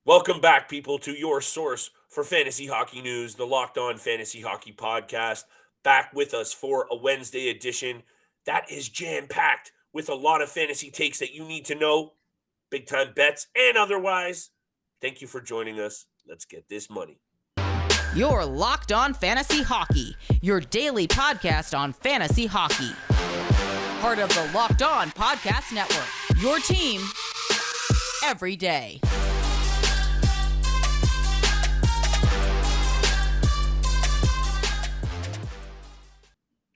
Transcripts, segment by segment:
Welcome back, people, to your source for fantasy hockey news, the Locked On Fantasy Hockey Podcast. Back with us for a Wednesday edition that is jam packed with a lot of fantasy takes that you need to know, big time bets, and otherwise. Thank you for joining us. Let's get this money. You're Locked On Fantasy Hockey, your daily podcast on fantasy hockey. Part of the Locked On Podcast Network, your team every day.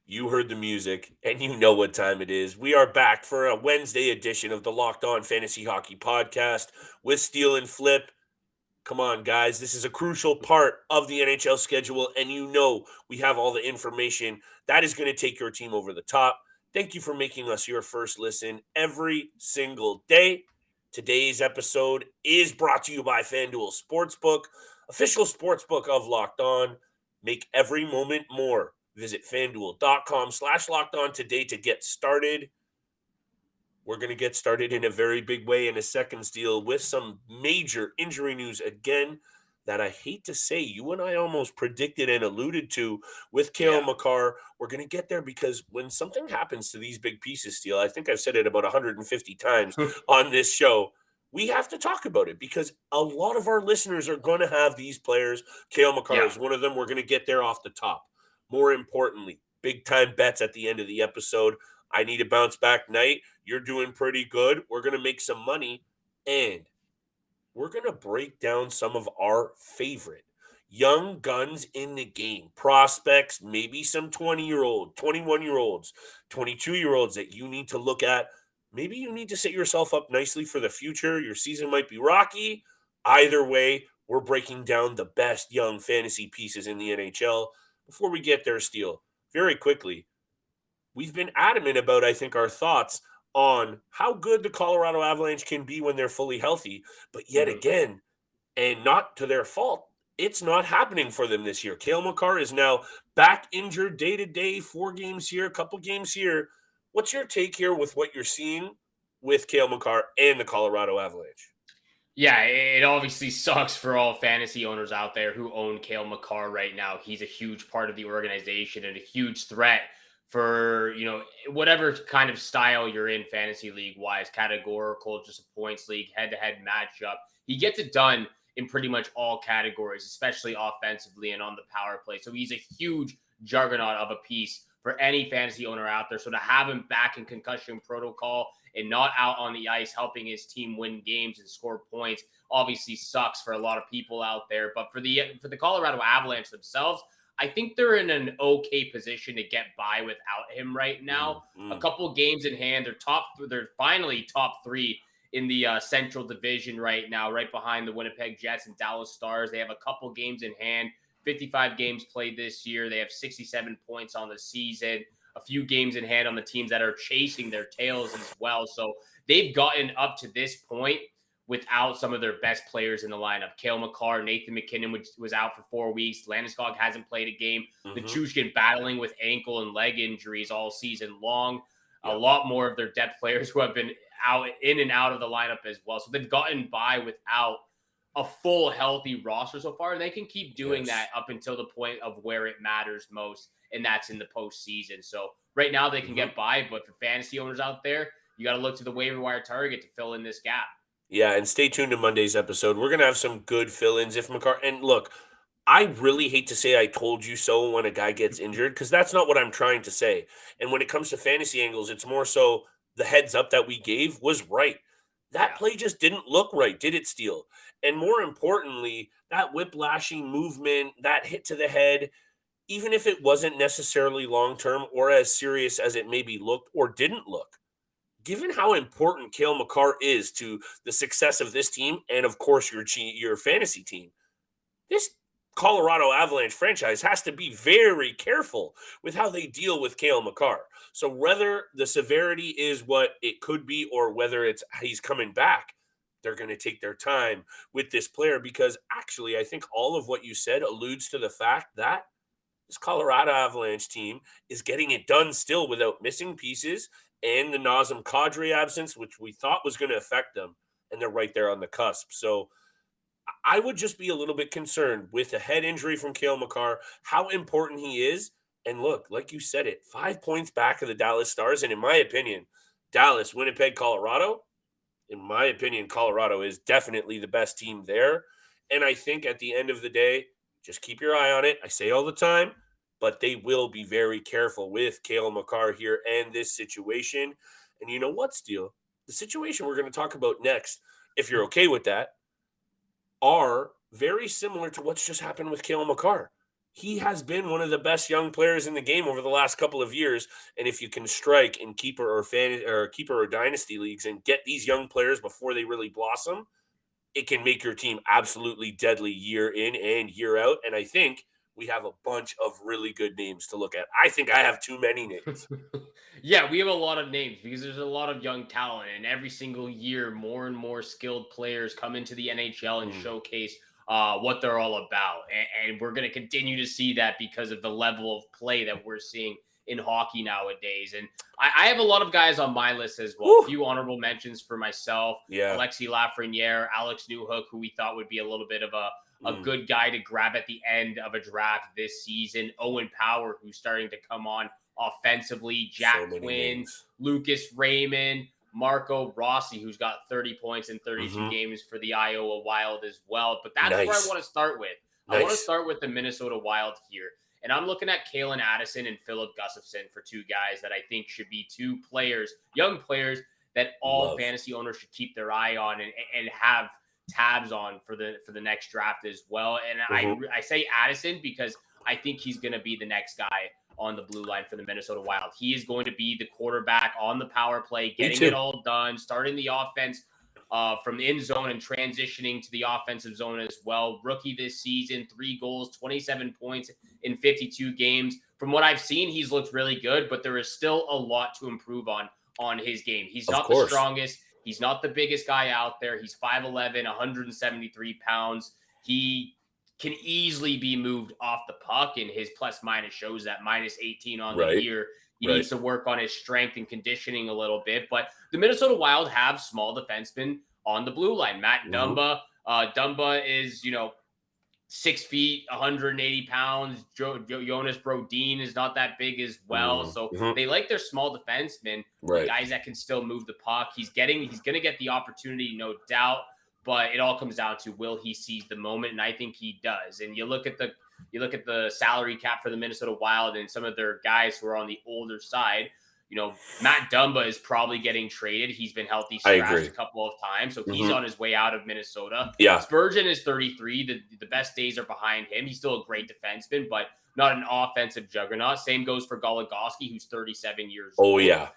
You heard the music, and you know what time it is. We are back for a Wednesday edition of the Locked On Fantasy Hockey Podcast with Steele and Flip. Come on, guys. This is a crucial part of the NHL schedule, and you know we have all the information that is going to take your team over the top. Thank you for making us your first listen every single day. Today's episode is brought to you by FanDuel Sportsbook, official sportsbook of Locked On. Make every moment more. Visit FanDuel.com/LockedOn today to get started. We're going to get started in a very big way in a second, Steele, with some major injury news again that I hate to say you and I almost predicted and alluded to with Cale Makar. We're going to get there because when something happens to these big pieces, Steele, I think I've said it about 150 times on this show, we have to talk about it because a lot of our listeners are going to have these players. Cale Makar is one of them. We're going to get there off the top. More importantly, big time bets at the end of the episode. I need a bounce back night. You're doing pretty good. We're going to make some money. And we're going to break down some of our favorite young guns in the game. Prospects, maybe some 20-year-old, 21-year-olds, 22-year-olds that you need to look at. Maybe you need to set yourself up nicely for the future. Your season might be rocky. Either way, we're breaking down the best young fantasy pieces in the NHL. Before we get there, Steele, very quickly, we've been adamant about, I think, our thoughts on how good the Colorado Avalanche can be when they're fully healthy. But yet again, and not to their fault, it's not happening for them this year. Cale Makar is now back injured day to day, 4 games here, a couple games here. What's your take here with what you're seeing with Cale Makar and the Colorado Avalanche? Yeah, it obviously sucks for all fantasy owners out there who own Cale Makar right now. He's a huge part of the organization and a huge threat for, whatever kind of style you're in fantasy league wise, categorical, just a points league, head-to-head matchup. He gets it done in pretty much all categories, especially offensively and on the power play. So he's a huge juggernaut of a piece for any fantasy owner out there. So to have him back in concussion protocol and not out on the ice helping his team win games and score points obviously sucks for a lot of people out there. But for the Colorado Avalanche themselves, I think they're in an okay position to get by without him right now. A couple games in hand, they're finally top 3 in the Central Division right now, right behind the Winnipeg Jets and Dallas Stars. They have a couple games in hand, 55 games played this year. They have 67 points on the season, a few games in hand on the teams that are chasing their tails as well. So they've gotten up to this point without some of their best players in the lineup. Cale Makar, Nathan MacKinnon was out for 4 weeks. Landeskog hasn't played a game. Nichushkin battling with ankle and leg injuries all season long. A lot more of their depth players who have been in and out of the lineup as well. So they've gotten by without a full healthy roster so far, and they can keep doing that up until the point of where it matters most, and that's in the postseason. So right now they can get by, but for fantasy owners out there, you got to look to the waiver wire target to fill in this gap. Yeah, and stay tuned to Monday's episode. We're going to have some good fill-ins if Makar. And look, I really hate to say I told you so when a guy gets injured because that's not what I'm trying to say. And when it comes to fantasy angles, it's more so the heads up that we gave was right. That play just didn't look right, did it, Steele? And more importantly, that whiplashing movement, that hit to the head, even if it wasn't necessarily long-term or as serious as it maybe looked or didn't look, given how important Cale Makar is to the success of this team and, of course, your fantasy team, this Colorado Avalanche franchise has to be very careful with how they deal with Cale Makar. So whether the severity is what it could be or whether it's he's coming back, they're going to take their time with this player because actually I think all of what you said alludes to the fact that this Colorado Avalanche team is getting it done still without missing pieces and the Nazem Kadri absence, which we thought was going to affect them, and they're right there on the cusp. So I would just be a little bit concerned with a head injury from Cale Makar, how important he is. And look, like you said it, 5 points back of the Dallas Stars. And in my opinion, Dallas, Winnipeg, Colorado, in my opinion, Colorado is definitely the best team there. And I think at the end of the day, just keep your eye on it. I say all the time, but they will be very careful with Cale Makar here and this situation. And you know what, Steele? The situation we're going to talk about next, if you're okay with that, are very similar to what's just happened with Cale Makar. He has been one of the best young players in the game over the last couple of years. And if you can strike in keeper or dynasty leagues and get these young players before they really blossom, it can make your team absolutely deadly year in and year out. And I think we have a bunch of really good names to look at. I think I have too many names. Yeah, we have a lot of names because there's a lot of young talent, and every single year, more and more skilled players come into the NHL and showcase what they're all about. And we're going to continue to see that because of the level of play that we're seeing in hockey nowadays. And I have a lot of guys on my list as well. Woo! A few honorable mentions for myself. Yeah. Alexis Lafreniere, Alex Newhook, who we thought would be a little bit of a good guy to grab at the end of a draft this season. Owen Power, who's starting to come on offensively. Jack Quinn, Lucas Raymond, Marco Rossi, who's got 30 points in 32 games for the Iowa Wild as well. But that's where I want to start with. I want to start with the Minnesota Wild here. And I'm looking at Calen Addison and Filip Gustavsson for two guys that I think should be two players, young players, that all fantasy owners should keep their eye on and have tabs on for the next draft as well. And I say Addison because I think he's going to be the next guy on the blue line for the Minnesota Wild. He is going to be the quarterback on the power play, getting it all done, starting the offense from the end zone and transitioning to the offensive zone as well. Rookie this season, 3 goals, 27 points in 52 games. From what I've seen, he's looked really good, but there is still a lot to improve on his game. He's not the strongest. He's not the biggest guy out there. He's 5'11", 173 pounds. He can easily be moved off the puck, and his plus minus shows that minus 18 on the year. He needs to work on his strength and conditioning a little bit. But the Minnesota Wild have small defensemen on the blue line. Matt Dumba. Dumba is, 6 feet, 180 pounds. Jonas Brodin is not that big as well. So they like their small defensemen, guys that can still move the puck. He's going to get the opportunity, no doubt. But it all comes down to, will he seize the moment? And I think he does. And you look at the salary cap for the Minnesota Wild and some of their guys who are on the older side. Matt Dumba is probably getting traded. He's been healthy scratched a couple of times, so he's on his way out of Minnesota. Yeah. Spurgeon is 33. The best days are behind him. He's still a great defenseman, but not an offensive juggernaut. Same goes for Goligoski, who's 37 years old. Oh, yeah.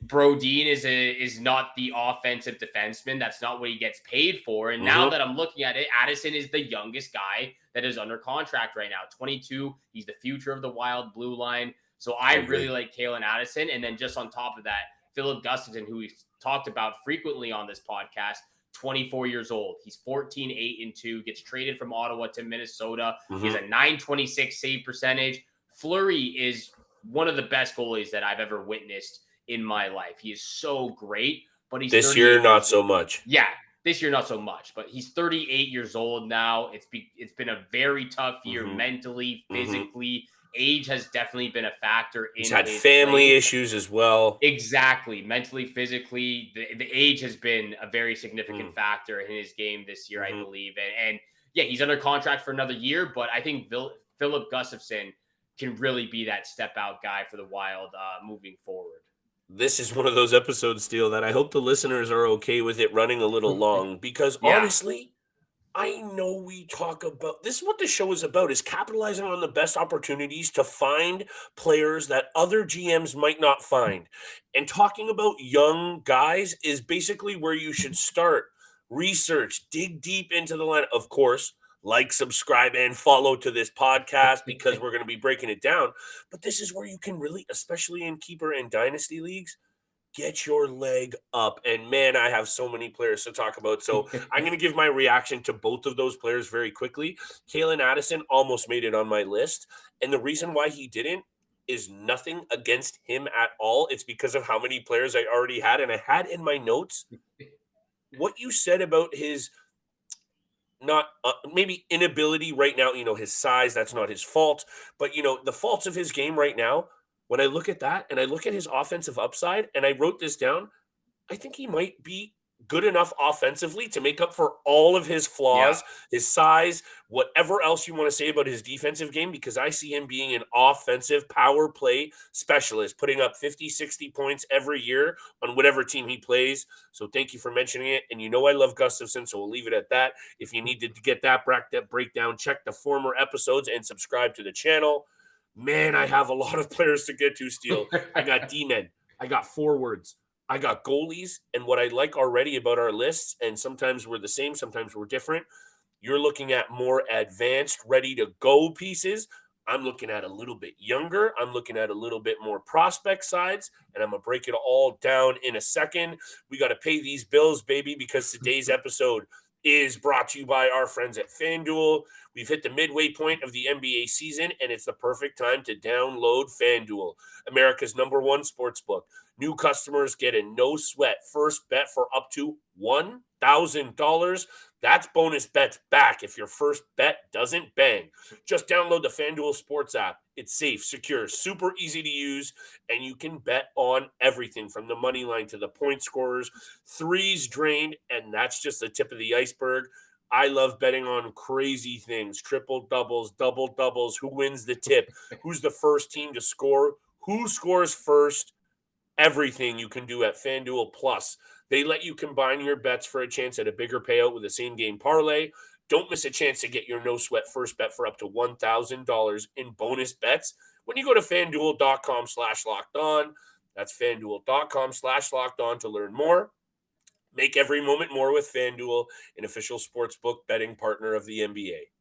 Brodin is not the offensive defenseman. That's not what he gets paid for. And now that I'm looking at it, Addison is the youngest guy that is under contract right now. 22. He's the future of the Wild blue line. So I really like Calen Addison. And then just on top of that, Filip Gustavsson, who we've talked about frequently on this podcast, 24 years old. He's 14-8-2, gets traded from Ottawa to Minnesota. He has a .926 save percentage. Fleury is one of the best goalies that I've ever witnessed in my life. He is so great, but he's this year not so much. Yeah, this year not so much, but he's 38 years old now. It's been a very tough year mentally, physically. Age has definitely been a factor in He's had family issues as well. Exactly. Mentally, physically, the age has been a very significant factor in his game this year, I believe. And yeah, he's under contract for another year, but I think Filip Gustavsson can really be that step out guy for the Wild moving forward. This is one of those episodes, Steele, that I hope the listeners are okay with it running a little long because honestly, I know we talk about this is what the show is about, is capitalizing on the best opportunities to find players that other GMs might not find. And talking about young guys is basically where you should start. Research, dig deep into the line. Of course, like, subscribe, and follow to this podcast because we're going to be breaking it down. But this is where you can really, especially in keeper and dynasty leagues, get your leg up. And man, I have so many players to talk about. So I'm going to give my reaction to both of those players very quickly. Calen Addison almost made it on my list. And the reason why he didn't is nothing against him at all. It's because of how many players I already had. And I had in my notes what you said about his not maybe inability right now, his size, that's not his fault, but the faults of his game right now, when I look at that and I look at his offensive upside, and I wrote this down, I think he might be good enough offensively to make up for all of his Yeah. flaws, his size, whatever else you want to say about his defensive game, because I see him being an offensive power play specialist, putting up 50, 60 points every year on whatever team he plays. So thank you for mentioning it. And I love Gustavsson, so we'll leave it at that. If you need to get that breakdown, check the former episodes and subscribe to the channel. Man, I have a lot of players to get to, Steele. I got D-men. I got forwards. I got goalies, and what I like already about our lists, and sometimes we're the same, sometimes we're different, you're looking at more advanced, ready-to-go pieces. I'm looking at a little bit younger. I'm looking at a little bit more prospect sides, and I'm going to break it all down in a second. We got to pay these bills, baby, because today's episode is brought to you by our friends at FanDuel. We've hit the midway point of the NBA season, and it's the perfect time to download FanDuel, America's #1 sportsbook. New customers get a no-sweat first bet for up to $1,000. That's bonus bets back if your first bet doesn't bang. Just download the FanDuel Sports app. It's safe, secure, super easy to use, and you can bet on everything from the money line to the point scorers, threes drained, and that's just the tip of the iceberg. I love betting on crazy things, triple doubles, double doubles, who wins the tip, who's the first team to score, who scores first. Everything you can do at FanDuel Plus. They let you combine your bets for a chance at a bigger payout with a same-game parlay. Don't miss a chance to get your no-sweat first bet for up to $1,000 in bonus bets when you go to FanDuel.com/lockedon. That's FanDuel.com/lockedon to learn more. Make every moment more with FanDuel, an official sportsbook betting partner of the NBA.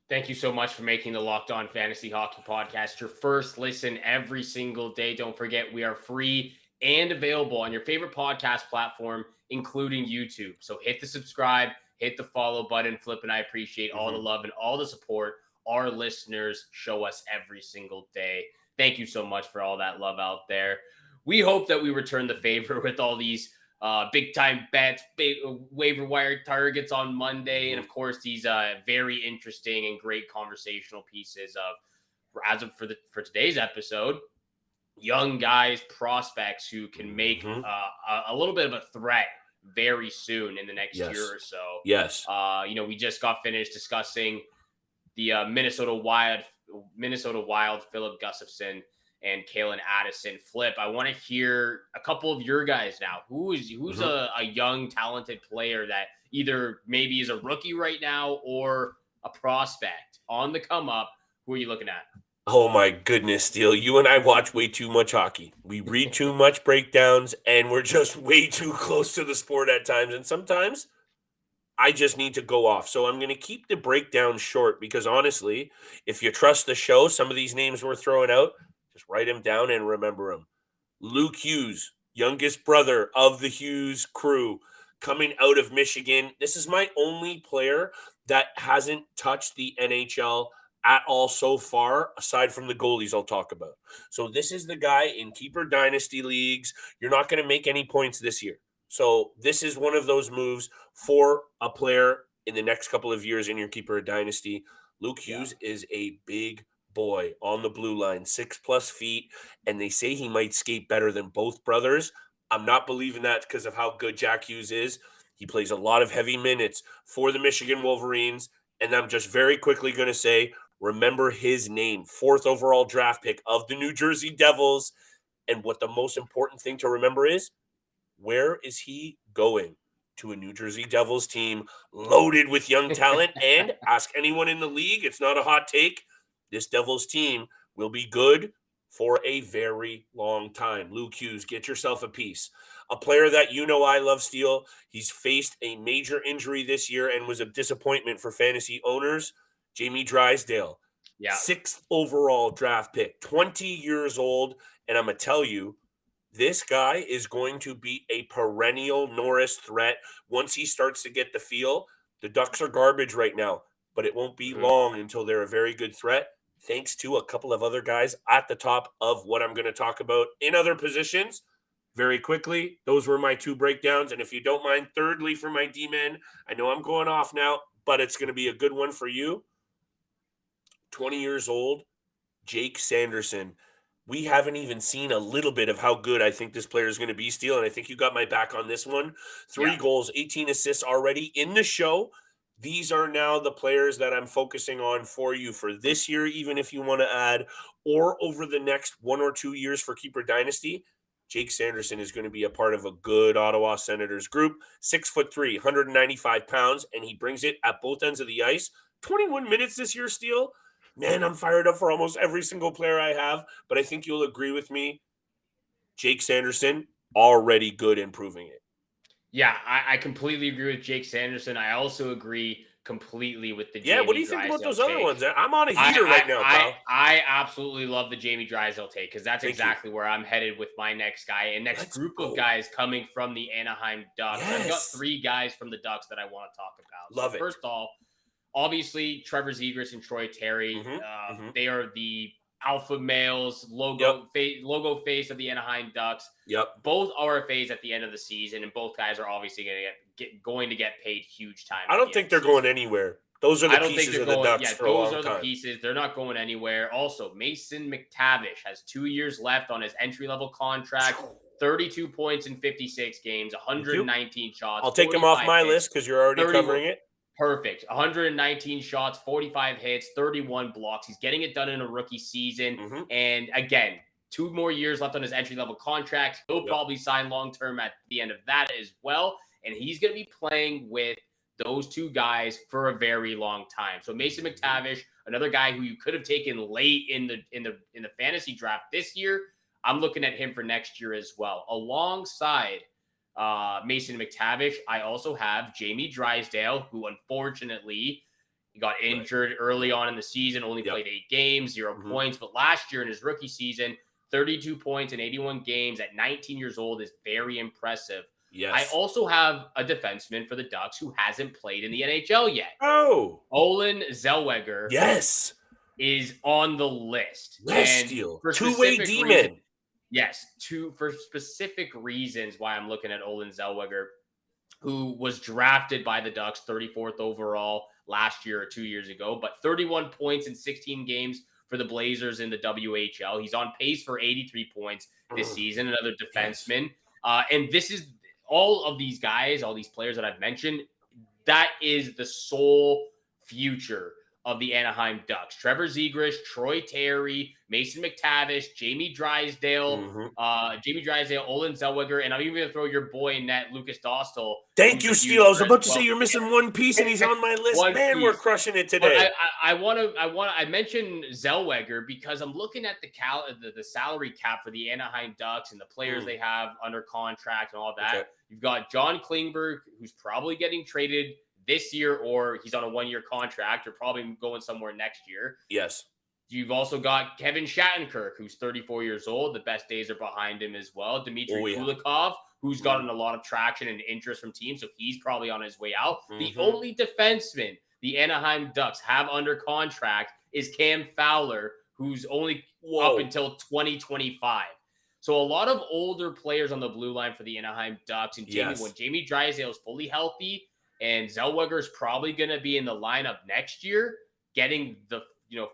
Thank you so much for making the Locked On Fantasy Hockey Podcast your first listen every single day. Don't forget, we are free and available on your favorite podcast platform, including YouTube. So hit the subscribe, hit the follow button. Flip and I appreciate all the love and all the support our listeners show us every single day. Thank you so much for all that love out there. We hope that we return the favor with all these big time bets, waiver wire targets on Monday, and of course these very interesting and great conversational pieces for today's episode, young guys, prospects who can make a little bit of a threat very soon in the next year or so. Yes. We just got finished discussing the Minnesota Wild, Filip Gustavsson and Calen Addison. Flip, I want to hear a couple of your guys now. Who's a young, talented player that either maybe is a rookie right now or a prospect on the come up? Who are you looking at? Oh my goodness, Steele. You and I watch way too much hockey. We read too much breakdowns, and we're just way too close to the sport at times. And sometimes I just need to go off. So I'm going to keep the breakdown short because honestly, if you trust the show, some of these names we're throwing out, just write them down and remember them. Luke Hughes, youngest brother of the Hughes crew, coming out of Michigan. This is my only player that hasn't touched the NHL at all so far, aside from the goalies I'll talk about. So this is the guy in keeper dynasty leagues. You're not going to make any points this year. So this is one of those moves for a player in the next couple of years in your keeper dynasty. Luke Hughes is a big boy on the blue line, 6+ feet, and they say he might skate better than both brothers. I'm not believing that because of how good Jack Hughes is. He plays a lot of heavy minutes for the Michigan Wolverines, and I'm just very quickly going to say, remember his name, 4th overall draft pick of the New Jersey Devils, and what the most important thing to remember is, where is he going? To a New Jersey Devils team loaded with young talent, and ask anyone in the league, it's not a hot take, this Devils team will be good for a very long time. Luke Hughes, get yourself a piece. A player that I love, Steele. He's faced a major injury this year and was a disappointment for fantasy owners. Jamie Drysdale, 6th overall draft pick, 20 years old. And I'm going to tell you, this guy is going to be a perennial Norris threat once he starts to get the feel. The Ducks are garbage right now, but it won't be long until they're a very good threat, thanks to a couple of other guys at the top of what I'm going to talk about in other positions. very quickly. Those were my two breakdowns. And if you don't mind, thirdly, for my D-men, I know I'm going off now, but it's going to be a good one for you. 20 years old, Jake Sanderson. We haven't even seen a little bit of how good I think this player is going to be, Steele, and I think you got my back on this one. 3 goals, 18 assists already in the show. These are now the players that I'm focusing on for you for this year, even if you want to add, or over the next 1 or 2 years for Keeper Dynasty. Jake Sanderson is going to be a part of a good Ottawa Senators group. 6'3", 195 pounds, and he brings it at both ends of the ice. 21 minutes this year, Steele. Man, I'm fired up for almost every single player I have, but I think you'll agree with me. Jake Sanderson, already good, improving it. Yeah, I completely agree with Jake Sanderson. I also agree completely with the Yeah, what do Jamie you think about Drysdale those other take. ones? I'm on a heater right now, pal. I absolutely love the Jamie Drysdale take because that's Thank exactly where I'm headed with my next guy and next Let's group go. of guys coming from the Anaheim Ducks. I've got Yes. 3 guys from the Ducks that I want to talk about. Love So it. first of all, obviously Trevor Zegras and Troy Terry. They are the alpha males, logo face of the Anaheim Ducks. Yep. Both RFAs at the end of the season, and both guys are obviously going to get paid huge time. I don't think they're going anywhere. Those are the pieces of the Ducks for a long time. Those are the pieces. They're not going anywhere. Also, Mason McTavish has 2 years left on his entry-level contract. 32 points in 56 games, 119 shots. I'll take him off my list because you're already covering it. Perfect. 119 shots, 45 hits, 31 blocks. He's getting it done in a rookie season. And again, 2 more years left on his entry-level contract. He'll probably sign long-term at the end of that as well. And he's going to be playing with those 2 guys for a very long time. So Mason McTavish, another guy who you could have taken late in the fantasy draft this year, I'm looking at him for next year as well. Alongside Mason McTavish, I also have Jamie Drysdale, who unfortunately got injured early on in the season, only played 8 games, 0 points. But last year in his rookie season, 32 points in 81 games at 19 years old is very impressive. Yes. I also have a defenseman for the Ducks who hasn't played in the NHL yet. Oh. Olin Zellweger. Yes. Is on the list. Yes, Steele. Two-way demon. Yes, for specific reasons why I'm looking at Olin Zellweger, who was drafted by the Ducks 34th overall last year or 2 years ago, but 31 points in 16 games for the Blazers in the WHL. He's on pace for 83 points this season, another defenseman. And this is all of these guys, all these players that I've mentioned, that is the sole future of the Anaheim Ducks. Trevor Zegras, Troy Terry, Mason McTavish, Jamie Drysdale, Olin Zellweger, and I'm even going to throw your boy in net, Lucas Dostal. Thank you, Steele. I was about to say you're missing one piece, and he's on my list. Man, we're crushing it today. I mentioned Zellweger because I'm looking at the salary cap for the Anaheim Ducks and the players they have under contract and all that. Okay. You've got John Klingberg, who's probably getting traded this year, or he's on a 1-year contract, or probably going somewhere next year. Yes. You've also got Kevin Shattenkirk, who's 34 years old. The best days are behind him as well. Dmitry Kulikov, who's gotten a lot of traction and interest from teams, so he's probably on his way out. The only defenseman the Anaheim Ducks have under contract is Cam Fowler, who's only up until 2025. So a lot of older players on the blue line for the Anaheim Ducks. And when Jamie Drysdale is fully healthy, and Zellweger is probably going to be in the lineup next year, getting the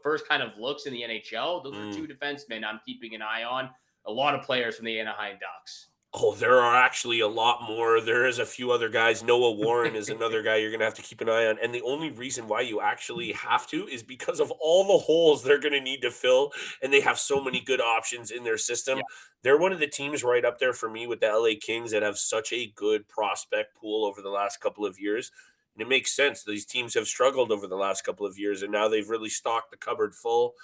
first kind of looks in the NHL. Those are 2 defensemen I'm keeping an eye on. A lot of players from the Anaheim Ducks. Oh, there are actually a lot more. There is a few other guys. Noah Warren is another guy you're going to have to keep an eye on. And the only reason why you actually have to is because of all the holes they're going to need to fill. And they have so many good options in their system. Yeah. They're one of the teams right up there for me with the LA Kings that have such a good prospect pool over the last couple of years. And it makes sense. These teams have struggled over the last couple of years, and now they've really stocked the cupboard full.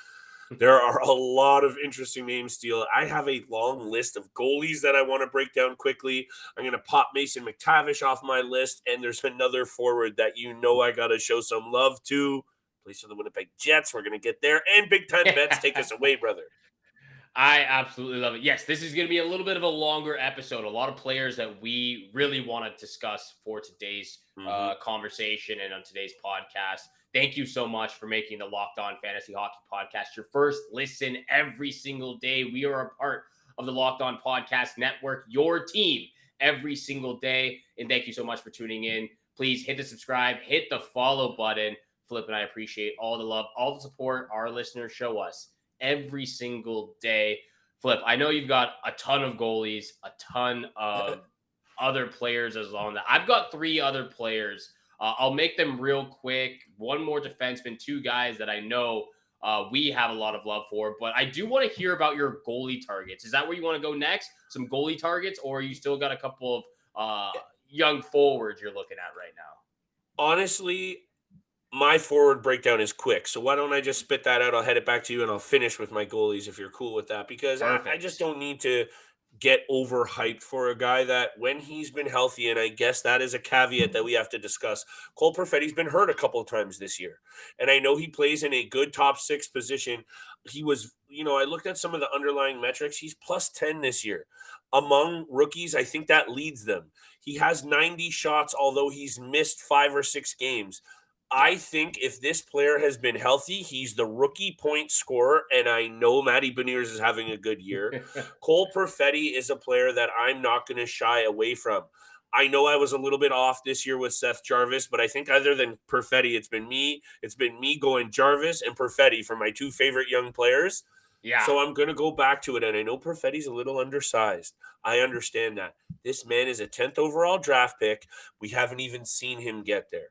There are a lot of interesting names, Steele. I have a long list of goalies that I want to break down quickly. I'm going to pop Mason McTavish off my list, and there's another forward that I got to show some love to. Plays for the Winnipeg Jets. We're going to get there. And Big Time Bets, take us away, brother. I absolutely love it. Yes, this is going to be a little bit of a longer episode. A lot of players that we really want to discuss for today's conversation and on today's podcast. Thank you so much for making the Locked On Fantasy Hockey Podcast your first listen every single day. We are a part of the Locked On Podcast Network, your team every single day. And thank you so much for tuning in. Please hit the subscribe, hit the follow button. Filip and I appreciate all the love, all the support our listeners show us every single day. Filip, I know you've got a ton of goalies, a ton of other players as well. I've got 3 other players. I'll make them real quick. One more defenseman, 2 guys that I know we have a lot of love for. But I do want to hear about your goalie targets. Is that where you want to go next? Some goalie targets, or you still got a couple of young forwards you're looking at right now? Honestly, my forward breakdown is quick. So why don't I just spit that out? I'll head it back to you and I'll finish with my goalies if you're cool with that. Because I just don't need to get overhyped for a guy that when he's been healthy, and I guess that is a caveat that we have to discuss. Cole Perfetti's been hurt a couple of times this year. And I know he plays in a good top 6 position. He was, I looked at some of the underlying metrics. He's plus 10 this year. Among rookies, I think that leads them. He has 90 shots, although he's missed 5 or 6 games. I think if this player has been healthy, he's the rookie point scorer, and I know Matty Beniers is having a good year. Cole Perfetti is a player that I'm not going to shy away from. I know I was a little bit off this year with Seth Jarvis, but I think other than Perfetti, it's been me going Jarvis and Perfetti for my 2 favorite young players. Yeah. So I'm going to go back to it, and I know Perfetti's a little undersized. I understand that. This man is a 10th overall draft pick. We haven't even seen him get there.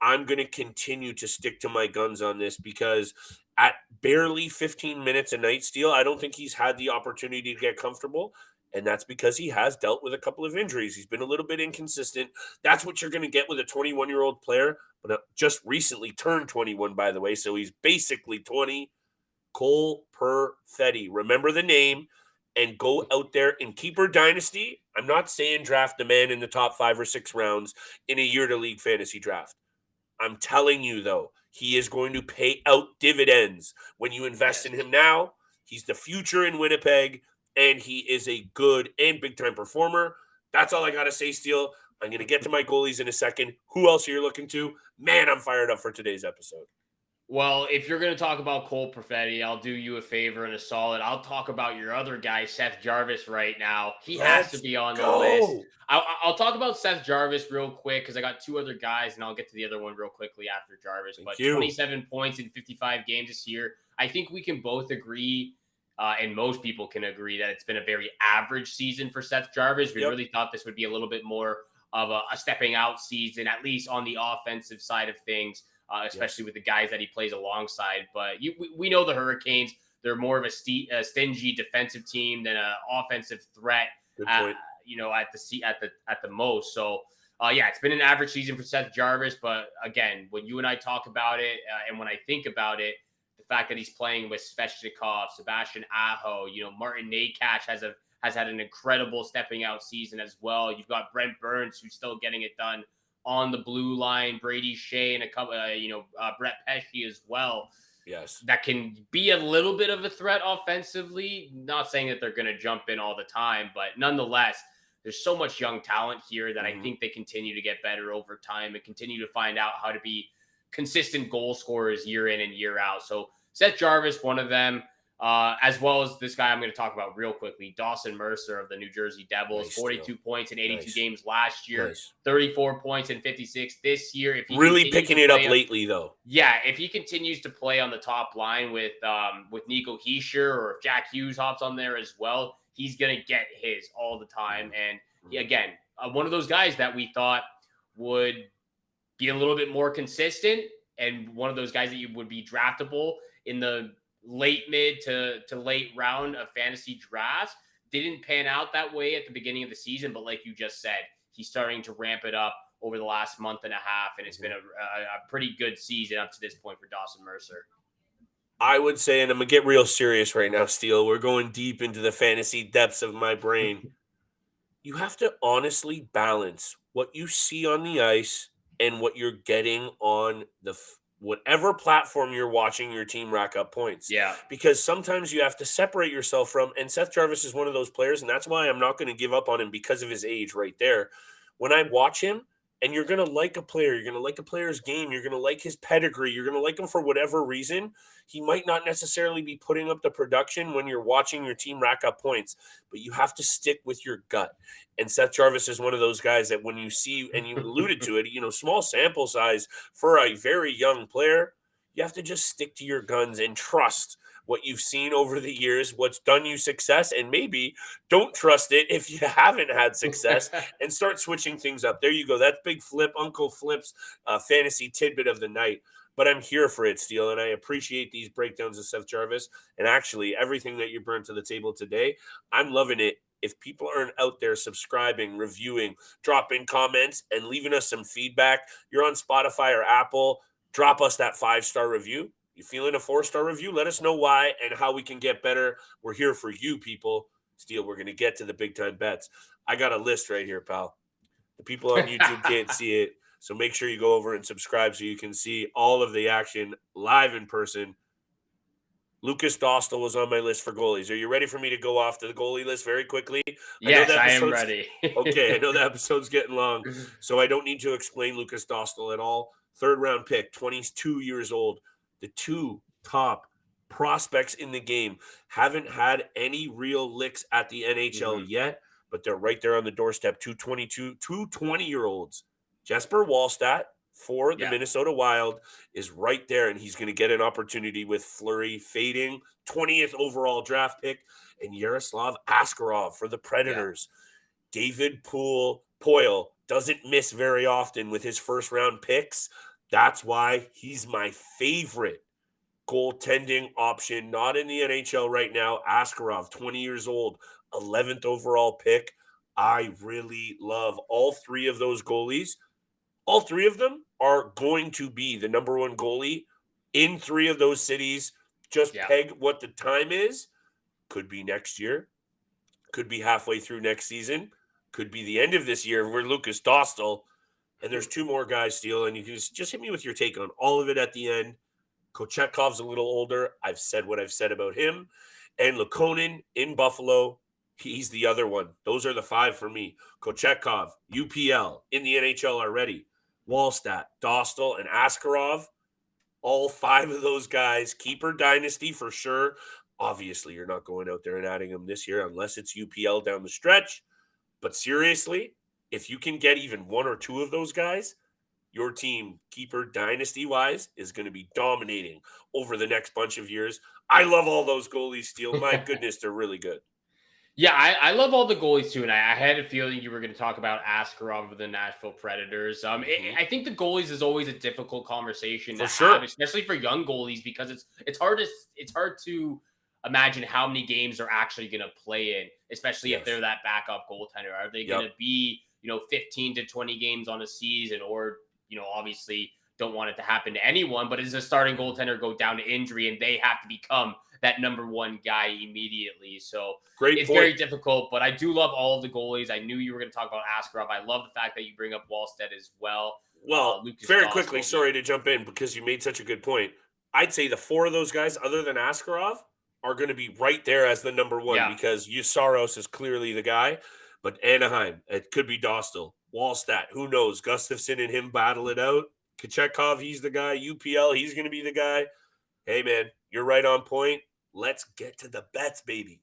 I'm going to continue to stick to my guns on this because at barely 15 minutes a night, Steele, I don't think he's had the opportunity to get comfortable. And that's because he has dealt with a couple of injuries. He's been a little bit inconsistent. That's what you're going to get with a 21-year-old player, but just recently turned 21, by the way. So he's basically 20. Cole Perfetti. Remember the name and go out there in keeper dynasty. I'm not saying draft the man in the top 5 or 6 rounds in a year-to-league fantasy draft. I'm telling you, though, he is going to pay out dividends when you invest in him now. He's the future in Winnipeg, and he is a good and big-time performer. That's all I got to say, Steele. I'm going to get to my goalies in a second. Who else are you looking to? Man, I'm fired up for today's episode. Well, if you're going to talk about Cole Perfetti, I'll do you a favor and a solid. I'll talk about your other guy, Seth Jarvis, right now. He has to be on the list. I'll talk about Seth Jarvis real quick because I got 2 other guys, and I'll get to the other one real quickly after Jarvis. Thank but you. 27 points in 55 games this year. I think we can both agree, and most people can agree, that it's been a very average season for Seth Jarvis. We really thought this would be a little bit more of a stepping out season, at least on the offensive side of things. Especially with the guys that he plays alongside. But we know the Hurricanes, they're more of a stingy defensive team than an offensive threat. Good point. At the most. So it's been an average season for Seth Jarvis. But again, when you and I talk about it, and when I think about it, the fact that he's playing with Svechnikov, Sebastian Aho, Martin Nakash has had an incredible stepping out season as well. You've got Brent Burns, who's still getting it done on the blue line, Brady Shea, and a couple, Brett Pesce as well. Yes. That can be a little bit of a threat offensively. Not saying that they're going to jump in all the time, but nonetheless, there's so much young talent here that I think they continue to get better over time and continue to find out how to be consistent goal scorers year in and year out. So Seth Jarvis, one of them, as well as this guy I'm going to talk about real quickly, Dawson Mercer of the New Jersey Devils, 42 points in 82 games last year, 34 points in 56 this year. If he really picking it up lately, though. Yeah, if he continues to play on the top line with Nico Hischier, or if Jack Hughes hops on there as well, he's going to get his all the time. And again, one of those guys that we thought would be a little bit more consistent, and one of those guys that you would be draftable in the late mid to late round of fantasy drafts. Didn't pan out that way at the beginning of the season, but like you just said, he's starting to ramp it up over the last month and a half, and it's been a pretty good season up to this point for Dawson Mercer. I would say, and I'm going to get real serious right now, Steele, we're going deep into the fantasy depths of my brain. You have to honestly balance what you see on the ice and what you're getting on the whatever platform you're watching your team rack up points. Yeah. Because sometimes you have to separate yourself from, and Seth Jarvis is one of those players, and that's why I'm not going to give up on him because of his age right there. When I watch him, And you're going to like a player. You're going to like a player's game. You're going to like his pedigree. You're going to like him for whatever reason. He might not necessarily be putting up the production when you're watching your team rack up points, but you have to stick with your gut. And Seth Jarvis is one of those guys that when you see, and you alluded to it, small sample size for a very young player, you have to just stick to your guns and trust what you've seen over the years, what's done you success, and maybe don't trust it if you haven't had success and start switching things up. There you go. That's Big Flip, Uncle Flip's fantasy tidbit of the night. But I'm here for it, Steele, and I appreciate these breakdowns of Seth Jarvis. And actually, everything that you brought to the table today, I'm loving it. If people aren't out there subscribing, reviewing, dropping comments, and leaving us some feedback, you're on Spotify or Apple, drop us that 5-star review. You feeling a 4-star review? Let us know why and how we can get better. We're here for you, people. Steele, we're going to get to the big-time bets. I got a list right here, pal. The people on YouTube can't see it, so make sure you go over and subscribe so you can see all of the action live in person. Lucas Dostal was on my list for goalies. Are you ready for me to go off to the goalie list very quickly? Yes, I am ready. Okay, I know the episode's getting long, so I don't need to explain Lucas Dostal at all. 3rd-round pick, 22 years old. The 2 top prospects in the game haven't had any real licks at the NHL yet, but they're right there on the doorstep. 2 20-year-olds. Jesper Wallstedt for the Minnesota Wild is right there, and he's going to get an opportunity with Fleury fading, 20th overall draft pick, and Yaroslav Askarov for the Predators. David Poile doesn't miss very often with his first-round picks. That's why he's my favorite goaltending option, not in the NHL right now. Askarov, 20 years old, 11th overall pick. I really love all 3 of those goalies. All 3 of them are going to be the number 1 goalie in 3 of those cities. Just peg what the time is. Could be next year. Could be halfway through next season. Could be the end of this year. We're Lucas Dostal. And there's 2 more guys, Steele, and you can just hit me with your take on all of it at the end. Kochekov's a little older. I've said what I've said about him. And Lukonen in Buffalo, he's the other one. Those are the 5 for me. Kochekov, UPL, in the NHL already. Wallstedt, Dostal, and Askarov. All 5 of those guys. Keeper dynasty for sure. Obviously, you're not going out there and adding them this year unless it's UPL down the stretch. But seriously, if you can get even 1 or 2 of those guys, your team, keeper dynasty-wise, is going to be dominating over the next bunch of years. I love all those goalies, Steele. My goodness, they're really good. Yeah, I love all the goalies too, and I had a feeling you were going to talk about Askarov of the Nashville Predators. I think the goalies is always a difficult conversation to have, especially for young goalies, because it's hard to imagine how many games they're actually going to play in, especially if they're that backup goaltender. Are they going to be 15 to 20 games on a season, or obviously don't want it to happen to anyone, but is a starting goaltender go down to injury and they have to become that number 1 guy immediately? So it's very difficult, but I do love all of the goalies. I knew you were going to talk about Askarov. I love the fact that you bring up Wallstedt as well. Well, very quickly, sorry to jump in because you made such a good point. I'd say the 4 of those guys, other than Askarov, are going to be right there as the number 1 because Saros is clearly the guy. But Anaheim, it could be Dostal. Wallstedt, who knows? Gustavsson and him battle it out. Kochekov, he's the guy. UPL, he's going to be the guy. Hey, man, you're right on point. Let's get to the bets, baby.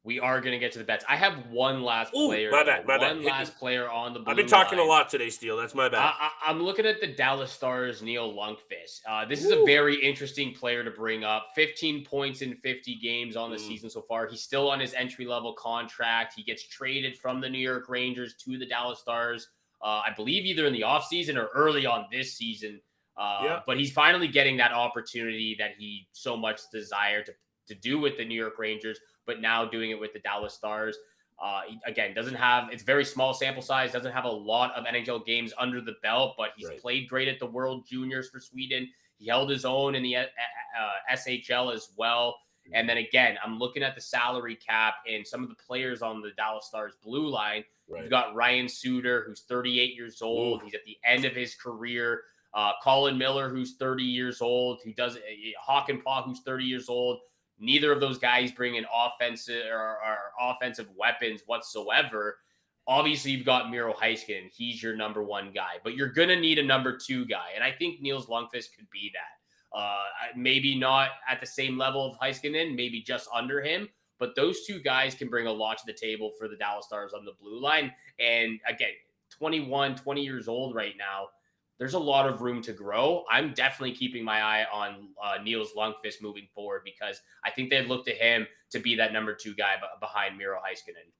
We are going to get to the bets. I have one last player. My bad. One last player on the blue I've been talking line. a lot today, Steele. That's my bad. I'm looking at the Dallas Stars' Nils Lundkvist. This is a very interesting player to bring up. 15 points in 50 games on the season so far. He's still on his entry-level contract. He gets traded from the New York Rangers to the Dallas Stars, I believe either in the offseason or early on this season. But he's finally getting that opportunity that he so much desired to do with the New York Rangers, but now doing it with the Dallas Stars. Again, it's very small sample size, doesn't have a lot of NHL games under the belt, but he's played great at the World Juniors for Sweden. He held his own in the SHL as well. And then again, I'm looking at the salary cap and some of the players on the Dallas Stars blue line. You've got Ryan Suter, who's 38 years old. He's at the end of his career. Colin Miller, who's 30 years old. Hakanpää, who's 30 years old. Neither of those guys bring in offensive or offensive weapons whatsoever. Obviously, you've got Miro Heiskanen. He's your number one guy, but you're going to need a number two guy. And I think Nils Lundkvist could be that. Maybe not at the same level of Heiskanen, maybe just under him. But those two guys can bring a lot to the table for the Dallas Stars on the blue line. And again, 20 years old right now. There's a lot of room to grow. I'm definitely keeping my eye on Nils Lundkvist moving forward because I think they'd look to him to be that number two guy behind Miro Heiskanen.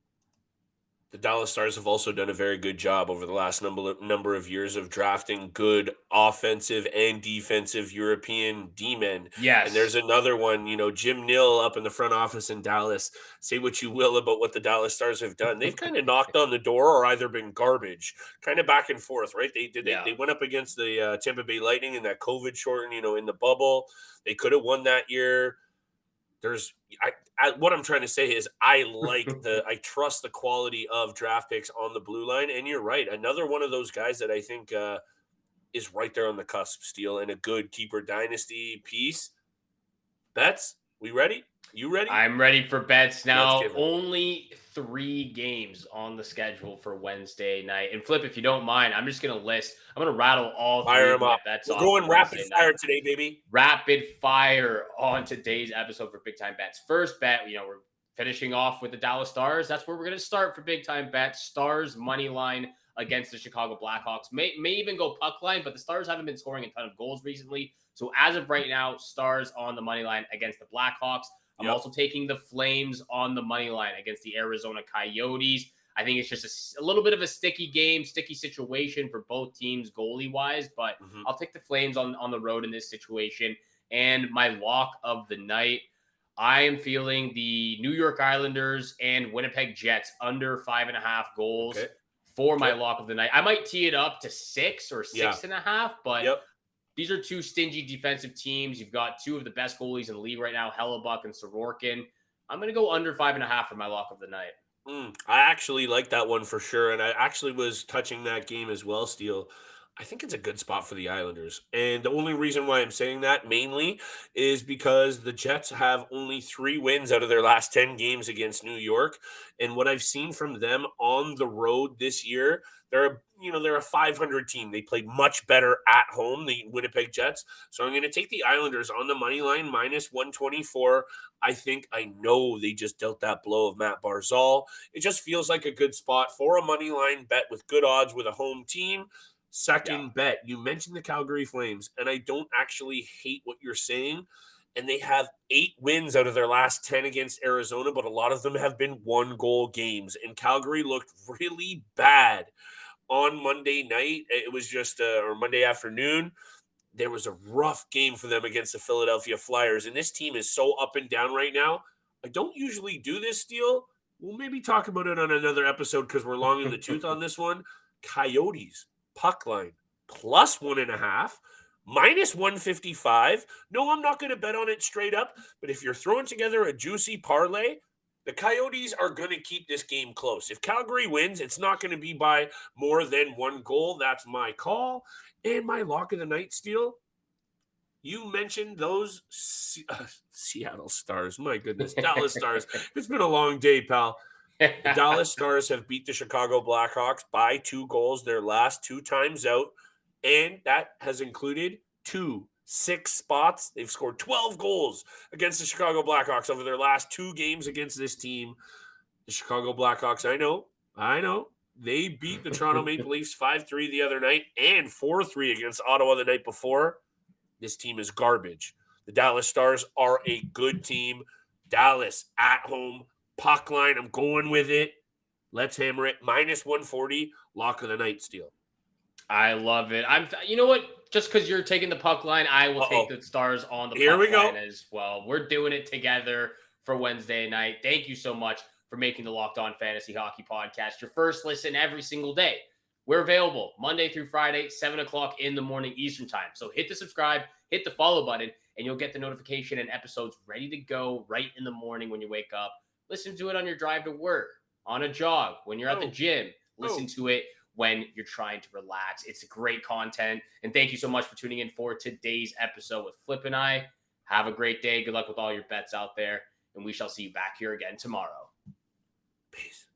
The Dallas Stars have also done a very good job over the last number of years of drafting good offensive and defensive European D-men. Yes. And there's another one, Jim Nill up in the front office in Dallas. Say what you will about what the Dallas Stars have done. They've kind of knocked on the door or either been garbage, kind of back and forth, right? They went up against the Tampa Bay Lightning in that COVID shorten, in the bubble. They could have won that year. What I'm trying to say is I trust the quality of draft picks on the blue line. And you're right. Another one of those guys that I think is right there on the cusp, Steele, and a good keeper dynasty piece. Bets, we ready? You ready? I'm ready for bets now. Only 3 games on the schedule for Wednesday night. And Flip, if you don't mind, I'm just going to rattle all 3 of my bets off. We're going rapid fire today, baby. Rapid fire on today's episode for Big Time Bets. First bet, we're finishing off with the Dallas Stars. That's where we're going to start for Big Time Bets. Stars money line against the Chicago Blackhawks. May even go puck line, but the Stars haven't been scoring a ton of goals recently. So as of right now, Stars on the money line against the Blackhawks. I'm also taking the Flames on the money line against the Arizona Coyotes. I think it's just a little bit of a sticky game, sticky situation for both teams goalie-wise, but I'll take the Flames on the road in this situation. And my lock of the night, I am feeling the New York Islanders and Winnipeg Jets under 5.5 goals for my lock of the night. I might tee it up to 6 or 6.5, but these are 2 stingy defensive teams. You've got 2 of the best goalies in the league right now, Hellebuck and Sorokin. I'm going to go under 5.5 for my lock of the night. I actually like that one for sure. And I actually was touching that game as well, Steele. I think it's a good spot for the Islanders. And the only reason why I'm saying that mainly is because the Jets have only 3 wins out of their last 10 games against New York. And what I've seen from them on the road this year, they're a 500 team. They played much better at home, the Winnipeg Jets. So I'm going to take the Islanders on the money line, minus 124. I know they just dealt that blow of Matt Barzal. It just feels like a good spot for a money line bet with good odds with a home team. Second bet, you mentioned the Calgary Flames, and I don't actually hate what you're saying. And they have 8 wins out of their last 10 against Arizona, but a lot of them have been 1-goal games. And Calgary looked really bad on Monday night. It was just or Monday afternoon. There was a rough game for them against the Philadelphia Flyers. And this team is so up and down right now. I don't usually do this, Steele. We'll maybe talk about it on another episode because we're long in the tooth on this one. Coyotes, puck line, plus 1.5, minus 155. No, I'm not going to bet on it straight up. But if you're throwing together a juicy parlay, the Coyotes are going to keep this game close. If Calgary wins, it's not going to be by more than 1 goal. That's my call. And my lock of the night, Steele, you mentioned those Seattle Stars. My goodness, Dallas Stars. It's been a long day, pal. The Dallas Stars have beat the Chicago Blackhawks by 2 goals their last 2 times out, and that has included 6 spots. They've scored 12 goals against the Chicago Blackhawks over their last 2 games against this team. The Chicago Blackhawks, I know. They beat the Toronto Maple Leafs 5-3 the other night and 4-3 against Ottawa the night before. This team is garbage. The Dallas Stars are a good team. Dallas at home, puck line. I'm going with it. Let's hammer it. Minus 140, lock of the night, Steele. I love it. You know what? Just because you're taking the puck line, I will take the Stars on the puck line as well. We're doing it together for Wednesday night. Thank you so much for making the Locked On Fantasy Hockey Podcast your first listen every single day. We're available Monday through Friday, 7 o'clock in the morning Eastern time. So hit the subscribe, hit the follow button, and you'll get the notification and episodes ready to go right in the morning when you wake up. Listen to it on your drive to work, on a jog, when you're at the gym. Listen to it when you're trying to relax. It's great content. And thank you so much for tuning in for today's episode with Flip and I. Have a great day. Good luck with all your bets out there. And we shall see you back here again tomorrow. Peace.